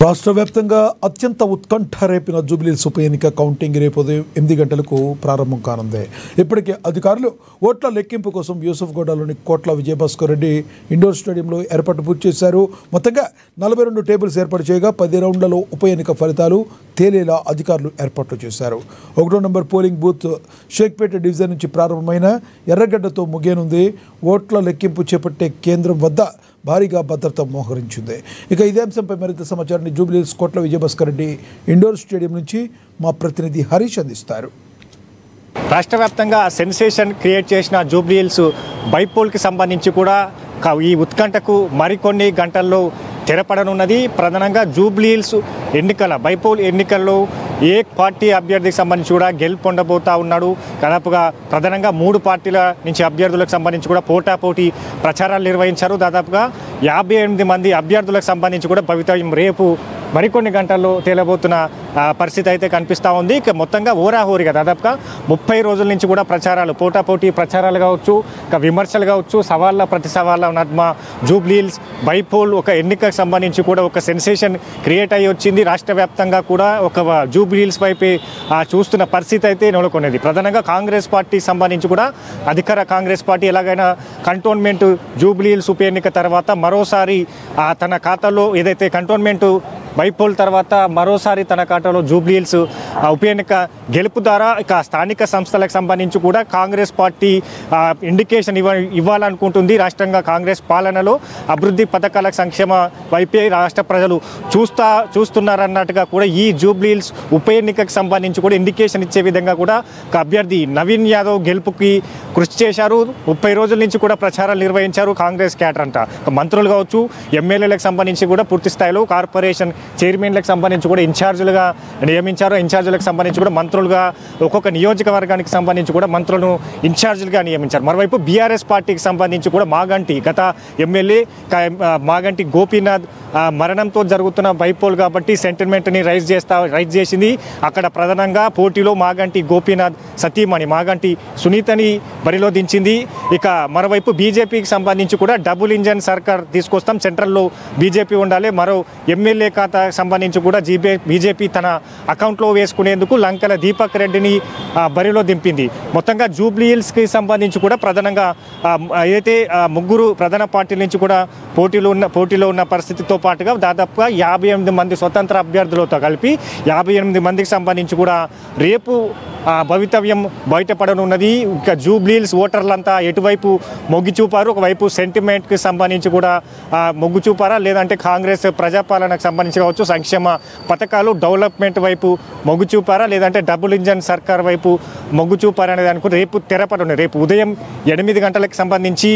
రాష్ట్ర వ్యాప్తంగా అత్యంత ఉత్కంఠ రేపిన జూబ్లీహిల్స్ ఉప ఎన్నిక కౌంటింగ్ రేపు ఉదయం 8 గంటలకు ప్రారంభం కానుంది. ఇప్పటికే అధికారులు ఓట్ల లెక్కింపు కోసం యూసుఫ్గూడలోని కోట్ల విజయభాస్కర్ రెడ్డి ఇండోర్ స్టేడియంలో ఏర్పాటు పూర్తి చేశారు. మొత్తంగా 42 టేబుల్స్ ఏర్పాటు చేయగా 10 రౌండ్లలో ఉప ఎన్నిక ఫలితాలు తేలేలా అధికారులు ఏర్పాట్లు చేశారు. 1వ number polling booth Shaikpet division నుంచి ప్రారంభమైన ఎర్రగడ్డతో ముగియనుంది. ఓట్ల లెక్కింపు చేపట్టే కేంద్రం వద్ద భారీగా భద్రత మోహరించింది. ఇక ఇదే అంశంపై మరింత సమాచారాన్ని జూబ్లీహిల్స్ కోట్ల విజయభాస్కర్ రెడ్డి ఇండోర్ స్టేడియం నుంచి మా ప్రతినిధి హరీష్ అందిస్తారు. రాష్ట్ర వ్యాప్తంగా సెన్సేషన్ క్రియేట్ చేసిన జూబ్లీహిల్స్ బైపోల్కి సంబంధించి కూడా ఈ ఉత్కంఠకు మరికొన్ని గంటల్లో తెరపడనున్నది. ప్రధానంగా జూబ్లీహిల్స్ ఎన్నికల బైపోల్ ఎన్నికల్లో ఏ పార్టీ అభ్యర్థికి సంబంధించి కూడా గెలుపొందబోతా ఉన్నాడు. దాదాపుగా ప్రధానంగా 3 పార్టీల నుంచి అభ్యర్థులకు సంబంధించి కూడా పోటాపోటీ ప్రచారాలు నిర్వహించారు. దాదాపుగా 58 మంది అభ్యర్థులకు సంబంధించి కూడా భవితవ్యం రేపు మరికొన్ని గంటల్లో తేలబోతున్న పరిస్థితి అయితే కనిపిస్తూ ఉంది. ఇక మొత్తంగా ఓరాహోరిగా దాదాపుగా 30 రోజుల నుంచి కూడా ప్రచారాలు పోటాపోటీ ప్రచారాలు కావచ్చు, ఇక విమర్శలు కావచ్చు, సవాళ్ళ ప్రతి సవాళ్ళ నడుమ జూబ్లీహిల్స్ బైపోల్ ఒక ఎన్నికకు సంబంధించి కూడా ఒక సెన్సేషన్ క్రియేట్ అయ్యి వచ్చింది. రాష్ట్ర వ్యాప్తంగా కూడా ఒక జూబ్లీహిల్స్ వైపే చూస్తున్న పరిస్థితి అయితే నెలకొన్నది. ప్రధానంగా కాంగ్రెస్ పార్టీ సంబంధించి కూడా అధికార కాంగ్రెస్ పార్టీ ఎలాగైనా కంటోన్మెంట్ జూబ్లీహిల్స్ ఉప ఎన్నిక తర్వాత మరోసారి తన ఖాతాలో ఏదైతే కంటోన్మెంట్ బైపోల్ తర్వాత మరోసారి తన ఖాతాలో జూబ్లీహిల్స్ ఉప ఎన్నిక గెలుపు ద్వారా ఇక స్థానిక సంస్థలకు సంబంధించి కూడా కాంగ్రెస్ పార్టీ ఇండికేషన్ ఇవ్వాలనుకుంటుంది. రాష్ట్రంగా కాంగ్రెస్ పాలనలో అభివృద్ధి పథకాల సంక్షేమ వైపే రాష్ట్ర ప్రజలు చూస్తున్నారన్నట్టుగా కూడా ఈ జూబ్లీహిల్స్ ఉప ఎన్నికకు సంబంధించి కూడా ఇండికేషన్ ఇచ్చే విధంగా కూడా అభ్యర్థి నవీన్ యాదవ్ గెలుపుకి కృషి చేశారు. 30 రోజుల నుంచి కూడా ప్రచారాలు నిర్వహించారు. కాంగ్రెస్ క్యాడర్ అంతా మంత్రులు కావచ్చు, ఎమ్మెల్యేలకు సంబంధించి కూడా పూర్తి స్థాయిలో కార్పొరేషన్ చైర్మన్లకు సంబంధించి కూడా ఇన్ఛార్జీలుగా నియమించారు. ఇన్ఛార్జీలకు సంబంధించి కూడా మంత్రులుగా ఒక్కొక్క నియోజకవర్గానికి సంబంధించి కూడా మంత్రులను ఇన్ఛార్జీలుగా నియమించారు. మరోవైపు బీఆర్ఎస్ పార్టీకి సంబంధించి కూడా మాగంటి గత ఎమ్మెల్యే మాగంటి గోపీనాథ్ మరణంతో జరుగుతున్న బైపోల్ కాబట్టి సెంటిమెంట్ని రైజ్ చేసింది. అక్కడ ప్రధానంగా పోటీలో మాగంటి గోపీనాథ్ సతీమణి మాగంటి సునీతని బరిలో దించింది. ఇక మరోవైపు బీజేపీకి సంబంధించి కూడా డబుల్ ఇంజన్ సర్కార్ తీసుకొస్తాం, సెంట్రల్లో బీజేపీ ఉండాలి. మరో ఎమ్మెల్యే ఖాతా సంబంధించి కూడా బీజేపీ తన అకౌంట్లో వేసుకునేందుకు లంకల దీపక్ రెడ్డిని బరిలో దింపింది. మొత్తంగా జూబ్లీహిల్స్కి సంబంధించి కూడా ప్రధానంగా ఏదైతే 3 ప్రధాన పార్టీల నుంచి కూడా పోటీలో ఉన్న పరిస్థితితో పాటుగా దాదాపుగా 58 మంది స్వతంత్ర అభ్యర్థులతో కలిపి 58 మందికి సంబంధించి కూడా రేపు భవితవ్యం బయటపడనున్నది. ఇక జూబ్లీహిల్స్ ఓటర్లంతా ఎటువైపు మొగ్గు చూపారు, ఒకవైపు సెంటిమెంట్కి సంబంధించి కూడా మొగ్గు చూపారా, లేదంటే కాంగ్రెస్ ప్రజాపాలనకు సంబంధించి కావచ్చు సంక్షేమ పథకాలు డెవలప్మెంట్ వైపు మొగ్గు చూపారా, లేదంటే డబుల్ ఇంజన్ సర్కార్ వైపు మొగ్గు చూపారా అనేది అనుకుని రేపు తెరపడున్నది. రేపు ఉదయం 8 గంటలకు సంబంధించి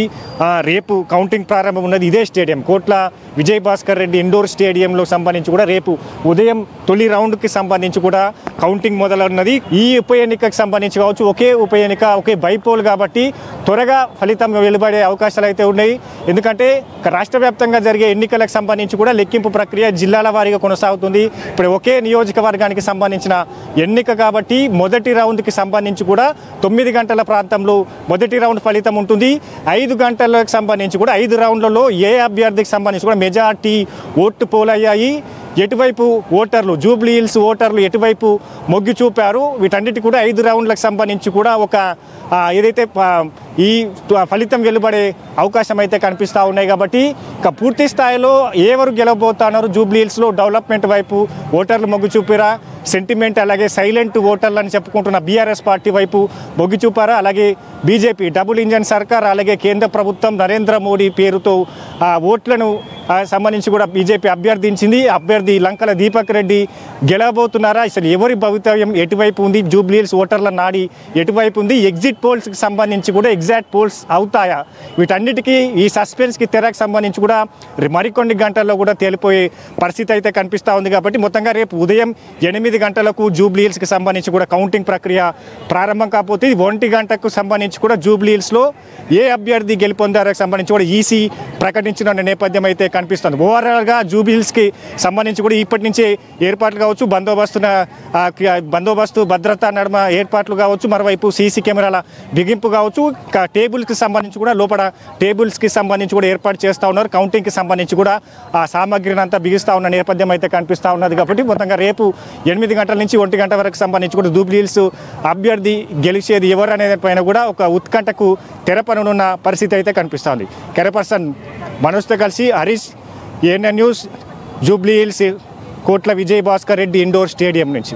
రేపు కౌంటింగ్ ప్రారంభం ఉన్నది. ఇదే స్టేడియం కోట్ల విజయభాస్కర్ రెడ్డి ఇండోర్ స్టేడియంలో సంబంధించి కూడా రేపు ఉదయం తొలి రౌండ్కి సంబంధించి కూడా కౌంటింగ్ మొదలవున్నది. ఈ ఉప ఎన్నికకు సంబంధించి కావచ్చు ఒకే ఉప ఎన్నిక ఒకే బైపోల్ కాబట్టి త్వరగా ఫలితం వెలువడే అవకాశాలు అయితే ఉన్నాయి. ఎందుకంటే రాష్ట్ర వ్యాప్తంగా జరిగే ఎన్నికలకు సంబంధించి కూడా లెక్కింపు ప్రక్రియ జిల్లాల వారీగా కొనసాగుతుంది. ఇప్పుడు ఒకే నియోజకవర్గానికి సంబంధించిన ఎన్నిక కాబట్టి మొదటి రౌండ్కి సంబంధించి కూడా 9 గంటల ప్రాంతంలో మొదటి రౌండ్ ఫలితం ఉంటుంది. 5 గంటలకు సంబంధించి కూడా 5 రౌండ్లలో ఏ అభ్యర్థికి సంబంధించి కూడా మెజార్టీ ఓట్లు పోలయ్యాయి, ఎటువైపు ఓటర్లు జూబ్లీహిల్స్ ఓటర్లు ఎటువైపు మొగ్గు చూపారు, వీటన్నిటి కూడా 5 రౌండ్లకు సంబంధించి కూడా ఒక ఏదైతే ఈ ఫలితం వెలువడే అవకాశం అయితే కనిపిస్తూ ఉన్నాయి. కాబట్టి ఇక పూర్తి స్థాయిలో ఎవరు గెలవబోతున్నారు జూబ్లీహిల్స్లో డెవలప్మెంట్ వైపు ఓటర్లు మొగ్గు చూపారా, సెంటిమెంట్ అలాగే సైలెంట్ ఓటర్లు అని చెప్పుకుంటున్న బీఆర్ఎస్ పార్టీ వైపు మొగ్గు చూపారా, అలాగే బీజేపీ డబుల్ ఇంజన్ సర్కార్ అలాగే కేంద్ర ప్రభుత్వం నరేంద్ర మోడీ పేరుతో ఓట్లను సంబంధించి కూడా బీజేపీ అభ్యర్థించింది. అభ్యర్థి లంకల దీపక్ రెడ్డి గెలవబోతున్నారా, అసలు ఎవరి భవితవ్యం ఎటువైపు ఉంది, జూబ్లీహిల్స్ ఓటర్ల నాడి ఎటువైపు ఉంది, ఎగ్జిట్ పోల్స్కి సంబంధించి కూడా ఎగ్జాక్ట్ పోల్స్ అవుతాయా, వీటన్నిటికీ ఈ సస్పెన్స్కి తెరకు సంబంధించి కూడా మరికొన్ని గంటల్లో కూడా తేలిపోయే పరిస్థితి అయితే కనిపిస్తూ ఉంది. కాబట్టి మొత్తంగా రేపు ఉదయం 8 గంటలకు జూబ్లీహిల్స్కి సంబంధించి కూడా కౌంటింగ్ ప్రక్రియ ప్రారంభం కాకపోతే 1 గంటకు సంబంధించి కూడా జూబ్లీహిల్స్లో ఏ అభ్యర్థి గెలుపొందారకు సంబంధించి కూడా ఈసీ ప్రకటించిన నేపథ్యం అయితే కనిపిస్తుంది. ఓవరాల్గా జూబ్లీహిల్స్కి సంబంధించి కూడా ఇప్పటి నుంచే ఏర్పాట్లు కావచ్చు, బందోబస్తు భద్రతా నడుమ ఏర్పాట్లు కావచ్చు, మరోవైపు సీసీ కెమెరాల బిగింపు కావచ్చు, టేబుల్స్కి సంబంధించి కూడా లోపల టేబుల్స్కి సంబంధించి కూడా ఏర్పాటు చేస్తూ ఉన్నారు. కౌంటింగ్కి సంబంధించి కూడా ఆ సామాగ్రిని అంతా బిగిస్తూ ఉన్న నేపథ్యం అయితే కనిపిస్తూ ఉన్నది. కాబట్టి మొత్తంగా రేపు 8 గంటల నుంచి 1 గంట వరకు సంబంధించి కూడా జూబ్లీహిల్స్ అభ్యర్థి గెలిచేది ఎవరు అనేది పైన కూడా ఒక ఉత్కంఠకు తెరపనున్న పరిస్థితి అయితే కనిపిస్తోంది. కెమెరా పర్సన్ మనోజ్తో కలిసి హరీష్, ఏఎన్ఎన్ న్యూస్, జూబ్లీహిల్స్ కోట్ల విజయభాస్కర్ రెడ్డి ఇండోర్ స్టేడియం నుంచి.